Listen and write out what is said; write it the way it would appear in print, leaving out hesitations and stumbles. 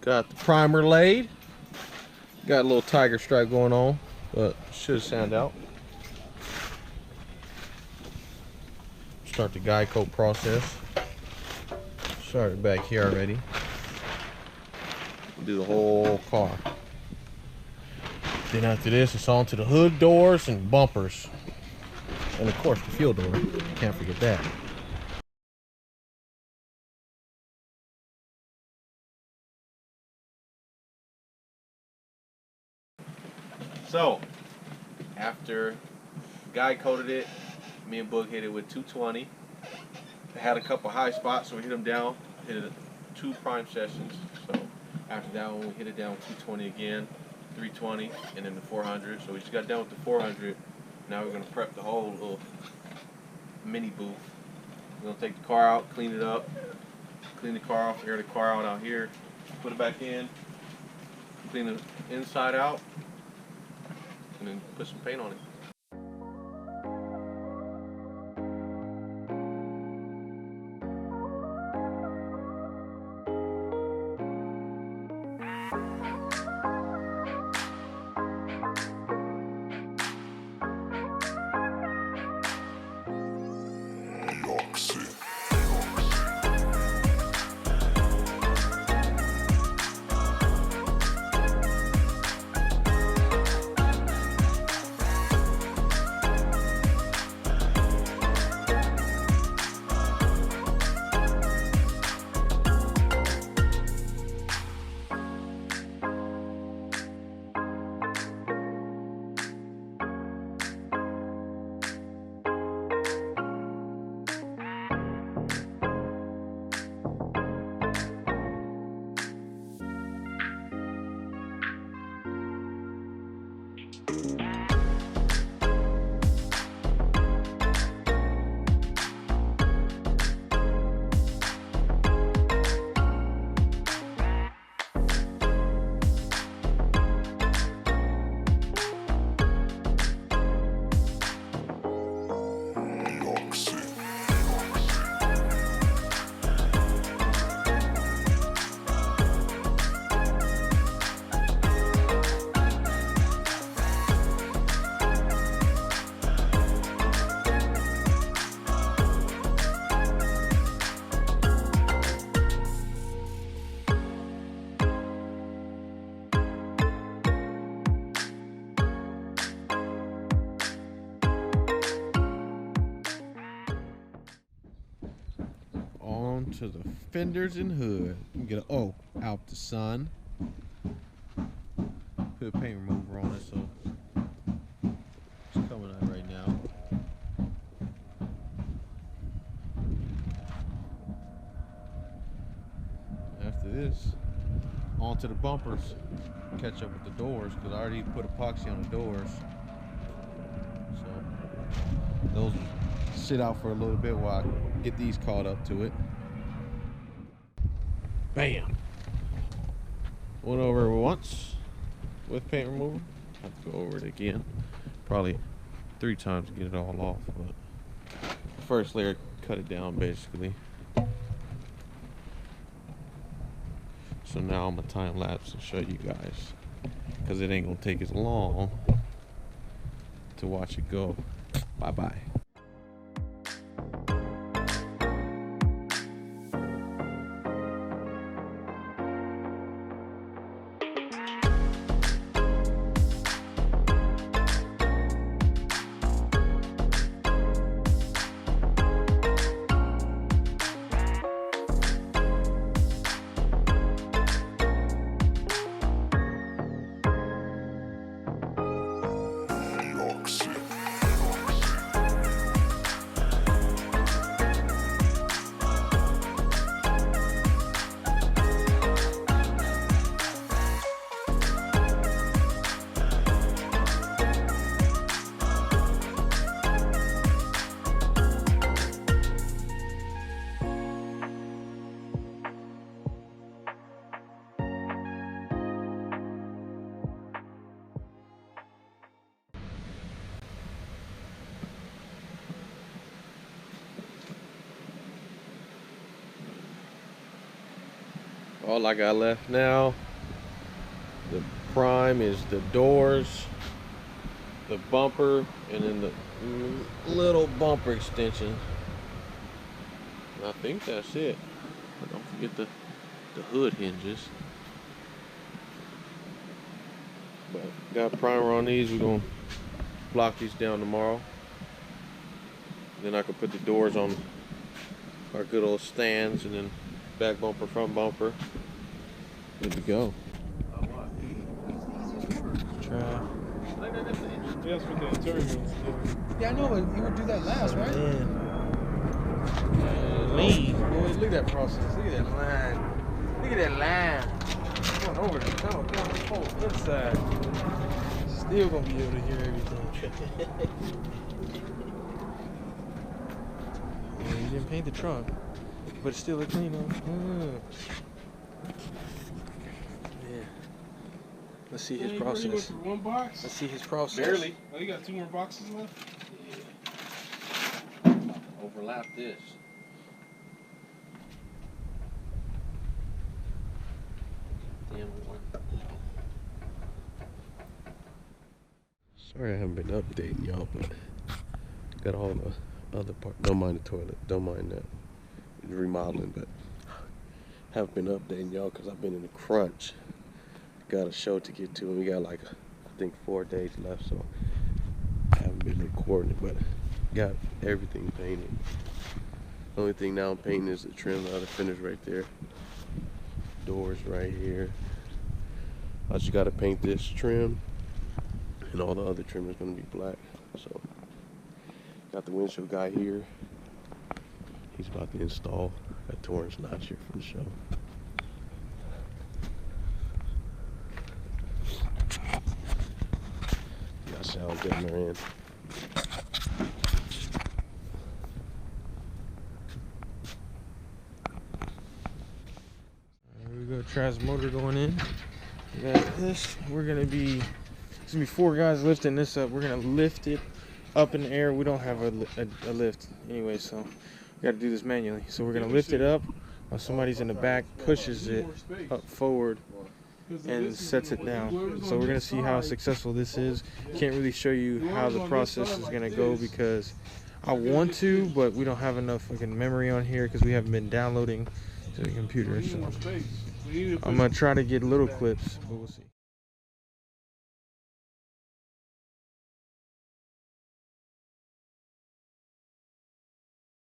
Got the primer laid. Got a little tiger stripe going on, but should stand out. Start the guide coat process. Started back here already. Do the whole car. Then after this, it's on to the hood doors and bumpers. And of course the fuel door. Can't forget that. So, after guide coated it, me and Boog hit it with 220. It had a couple high spots, so we hit them down. Hit it 2 prime sessions. So after that one, we hit it down with 220 again, 320, and then the 400. So we just got done with the 400. Now we're gonna prep the whole little mini booth. We're gonna take the car out, clean it up, clean the car off, air the car out here, put it back in, clean the inside out, and then put some paint on it. To the fenders and hood. Get out the sun. Put paint remover on it, so it's coming out right now. After this, onto the bumpers. Catch up with the doors because I already put epoxy on the doors. So those sit out for a little bit while I get these caught up to it. Bam! Went over it once with paint remover. Have to go over it again. Probably 3 times to get it all off. But first layer, cut it down basically. So now I'm gonna time lapse and show you guys, because it ain't gonna take as long to watch it go. Bye bye. All I got left now, the prime, is the doors, the bumper, and then the little bumper extension. And I think that's it. But don't forget the hood hinges. But got primer on these. We're gonna block these down tomorrow. Then I can put the doors on our good old stands, and then back bumper, front bumper. Good to go. Try. Yes, with the interior. Yeah, I know, but you would do that last, right? Lean. Boy, look at that process. Look at that line. Look at that line. Come on over there. Come on, inside. Still gonna be able to hear everything. Yeah, you didn't paint the trunk, but it's still a clean one. Yeah. Let's see his process. One box? Let's see his process. Barely. Oh, you got 2 more boxes left? Yeah. Overlap this. Damn one. Sorry I haven't been updating y'all, but got all the other part. Don't mind the toilet. Don't mind that. Remodeling, but haven't been updating y'all because I've been in a crunch. Got a show to get to, and we got like I think 4 days left, so I haven't been recording it, but got everything painted. The only thing now I'm painting is the trim. The other finish right there. Doors right here. I just got to paint this trim, and all the other trim is going to be black. So got the windshield guy here. He's about to install a Torrance notch here for the show. Got sound deadener in. There we go, Travis motor going in. We got this. There's gonna be 4 guys lifting this up. We're gonna lift it up in the air. We don't have a lift anyway, so we got to do this manually. So we're gonna lift it up while somebody's in the back pushes it up forward and sets it down. So we're gonna see how successful this is. Can't really show you how the process is gonna go because I want to, but we don't have enough fucking memory on here because we haven't been downloading to the computer. So I'm gonna try to get little clips, but we'll see.